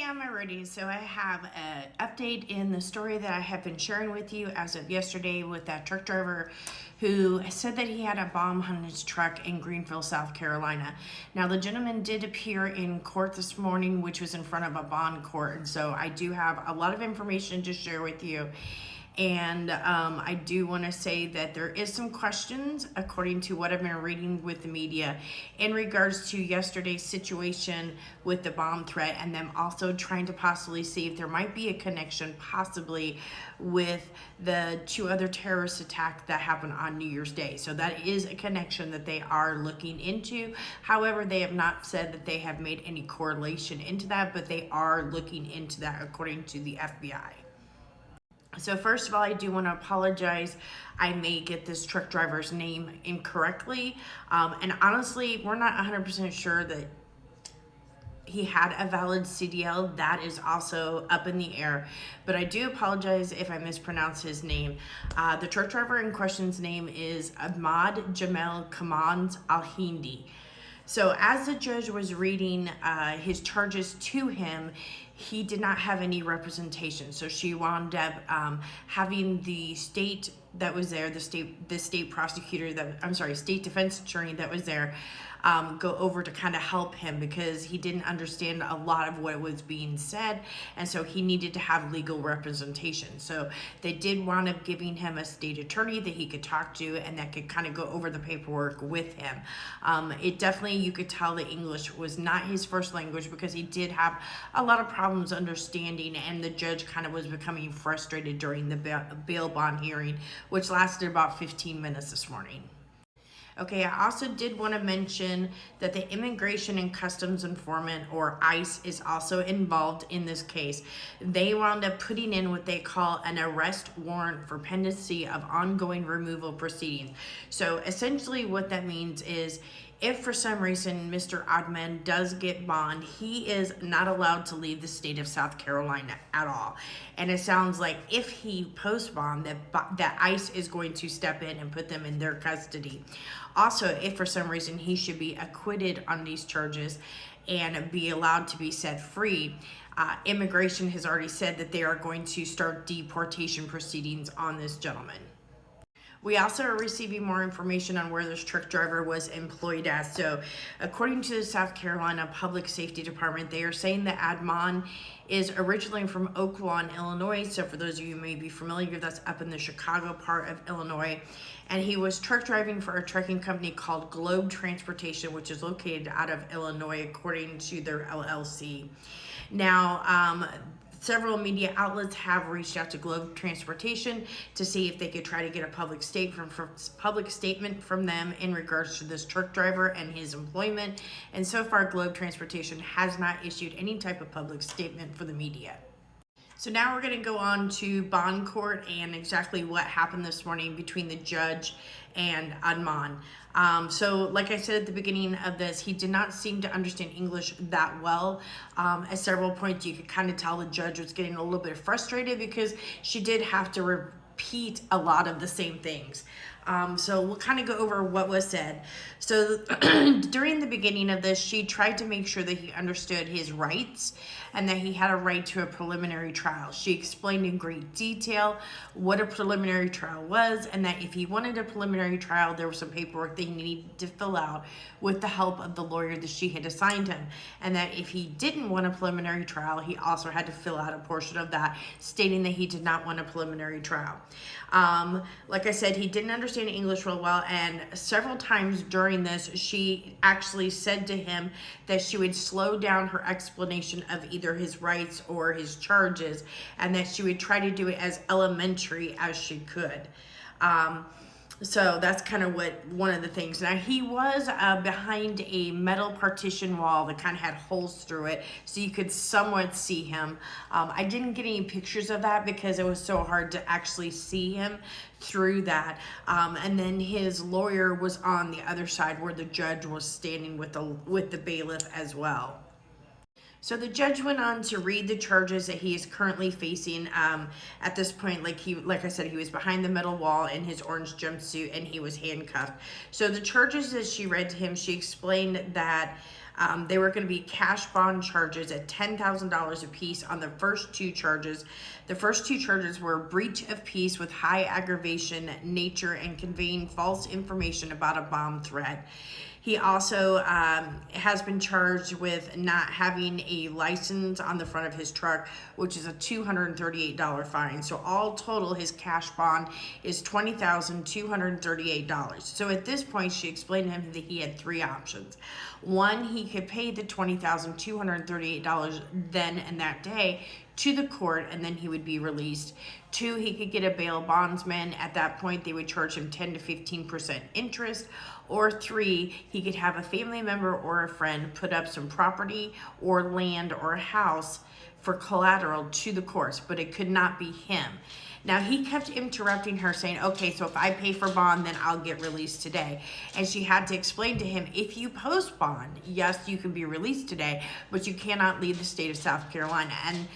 Alrighty, so I have an update in the story that I have been sharing with you as of yesterday with that truck driver who said that he had a bomb on his truck in Greenville, South Carolina. Now, the gentleman did appear in court this morning, which was in front of a bond court, and so I do have a lot of information to share with you. And I do want to say that there is some questions, according to what I've been reading with the media, in regards to yesterday's situation with the bomb threat, and them also trying to possibly see if there might be a connection possibly with the two other terrorist attacks that happened on New Year's Day. So that is a connection that they are looking into. However, they have not said that they have made any correlation into that, but they are looking into that according to the FBI. So first of all, I do want to apologize. I may get this truck driver's name incorrectly. And honestly, we're not 100% sure that he had a valid CDL. That is also up in the air. But I do apologize if I mispronounce his name. The truck driver in question's name is Ahmad Jamel Kamand Al-Hindi. So as the judge was reading his charges to him, he did not have any representation. So she wound up having the state that was there, the state prosecutor state defense attorney that was there, go over to kind of help him because he didn't understand a lot of what was being said, and so he needed to have legal representation. So they did wind up giving him a state attorney that he could talk to and that could kind of go over the paperwork with him. It definitely, you could tell that English was not his first language because he did have a lot of problems understanding, and the judge kind of was becoming frustrated during the bail bond hearing, which lasted about 15 minutes this morning. Okay, I also did want to mention that the Immigration and Customs Informant, or ICE, is also involved in this case. They wound up putting in what they call an arrest warrant for pendency of ongoing removal proceedings. So essentially what that means is, if for some reason Mr. Adman does get bond, he is not allowed to leave the state of South Carolina at all. And it sounds like if he post bond, that ICE is going to step in and put them in their custody. Also, if for some reason he should be acquitted on these charges and be allowed to be set free, immigration has already said that they are going to start deportation proceedings on this gentleman. We also are receiving more information on where this truck driver was employed as. So according to the South Carolina Public Safety Department, they are saying that Adman is originally from Oak Lawn, Illinois. So for those of you who may be familiar, that's up in the Chicago part of Illinois. And he was truck driving for a trucking company called Globe Transportation, which is located out of Illinois, according to their LLC. Now, several media outlets have reached out to Globe Transportation to see if they could try to get a public statement from them in regards to this truck driver and his employment. And so far, Globe Transportation has not issued any type of public statement for the media. So now we're going to go on to bond court and exactly what happened this morning between the judge and Adman. So like I said at the beginning of this, he did not seem to understand English that well. At several points, you could kind of tell the judge was getting a little bit frustrated because she did have to repeat a lot of the same things. So we'll kind of go over what was said. So during the beginning of this, she tried to make sure that he understood his rights and that he had a right to a preliminary trial. She explained in great detail what a preliminary trial was, and that if he wanted a preliminary trial, there was some paperwork that he needed to fill out with the help of the lawyer that she had assigned him. And that if he didn't want a preliminary trial, he also had to fill out a portion of that stating that he did not want a preliminary trial. Like I said, he didn't understand English real well, and several times during this, she actually said to him that she would slow down her explanation of either his rights or his charges, and that she would try to do it as elementary as she could. So that's kind of one of the things. Now, he was behind a metal partition wall that kind of had holes through it, so you could somewhat see him. I didn't get any pictures of that because it was so hard to actually see him through that. And then his lawyer was on the other side where the judge was standing with the bailiff as well. So the judge went on to read the charges that he is currently facing. At this point, like I said, he was behind the metal wall in his orange jumpsuit and he was handcuffed. So the charges that she read to him, she explained that They were going to be cash bond charges at $10,000 apiece on the first two charges. The first two charges were breach of peace with high aggravation nature and conveying false information about a bomb threat. He also has been charged with not having a license on the front of his truck, which is a $238 fine. So all total, his cash bond is $20,238. So at this point, she explained to him that he had three options. One, he could pay the $20,238 then and that day to the court, and then he would be released. Two, he could get a bail bondsman. At that point, they would charge him 10 to 15% interest. Or three, he could have a family member or a friend put up some property or land or a house for collateral to the courts, but it could not be him. Now, he kept interrupting her, saying, okay, so if I pay for bond, then I'll get released today. And she had to explain to him, if you post bond, yes, you can be released today, but you cannot leave the state of South Carolina. And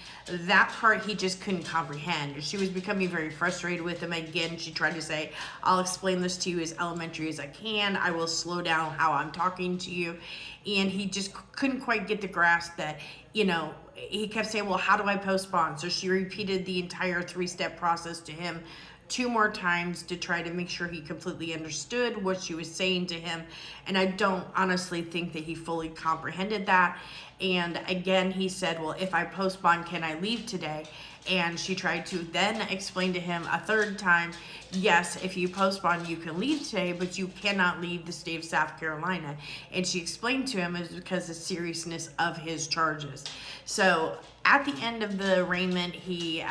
that part he just couldn't comprehend. She was becoming very frustrated with him. Again, she tried to say, I'll explain this to you as elementary as I can. I will slow down how I'm talking to you. And he just couldn't quite get the grasp that, you know, he kept saying, well, how do I post bond? So she repeated the entire three-step process to him 2 more times to try to make sure he completely understood what she was saying to him. And I don't honestly think that he fully comprehended that. And again, he said, well, if I post bond, can I leave today? And she tried to then explain to him a third time, yes, if you post bond, you can leave today, but you cannot leave the state of South Carolina. And she explained to him it was because of the seriousness of his charges. So at the end of the arraignment, he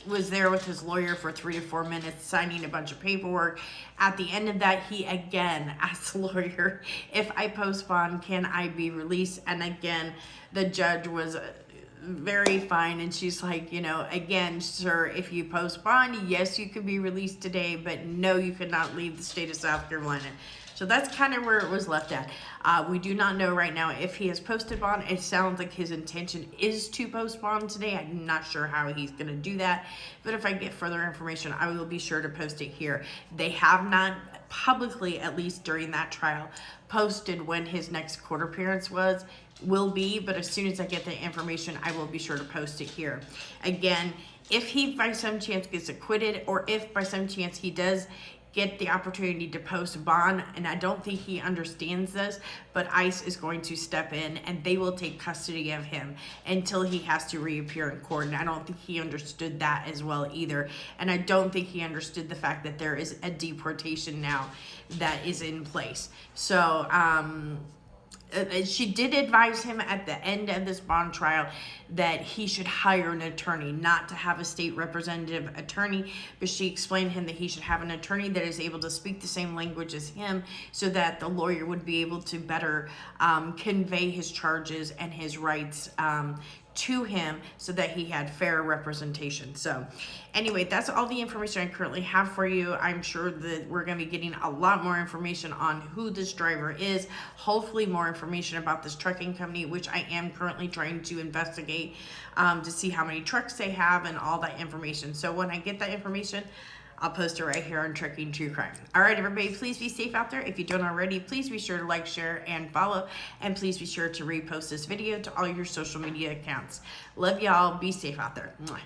was there with his lawyer for 3 to 4 minutes, signing a bunch of paperwork. At the end of that, he again asked the lawyer, if I post bond, can I be released? And again, the judge was very fine, and she's like, you know, again, sir, if you post bond, yes, you could be released today, but no, you could not leave the state of South Carolina. So that's kind of where it was left at. We do not know right now if he has posted bond. It sounds like his intention is to post bond today. I'm not sure how he's going to do that, but if I get further information, I will be sure to post it here. They have not publicly, at least during that trial, posted when his next court appearance will be, but as soon as I get the information, I will be sure to post it here. Again, if he by some chance gets acquitted, or if by some chance he does get the opportunity to post bond, and I don't think he understands this, but ICE is going to step in and they will take custody of him until he has to reappear in court. And I don't think he understood that as well either. And I don't think he understood the fact that there is a deportation now that is in place. So, she did advise him at the end of this bond trial that he should hire an attorney, not to have a state representative attorney, but she explained to him that he should have an attorney that is able to speak the same language as him, so that the lawyer would be able to better convey his charges and his rights to him, so that he had fair representation. So anyway, that's all the information I currently have for you. I'm sure that we're going to be getting a lot more information on who this driver is, hopefully more information about this trucking company, which I am currently trying to investigate to see how many trucks they have and all that information. So when I get that information, I'll post it right here on Trucking True Crime. All right, everybody, please be safe out there. If you don't already, please be sure to like, share, and follow. And please be sure to repost this video to all your social media accounts. Love y'all. Be safe out there. Mwah.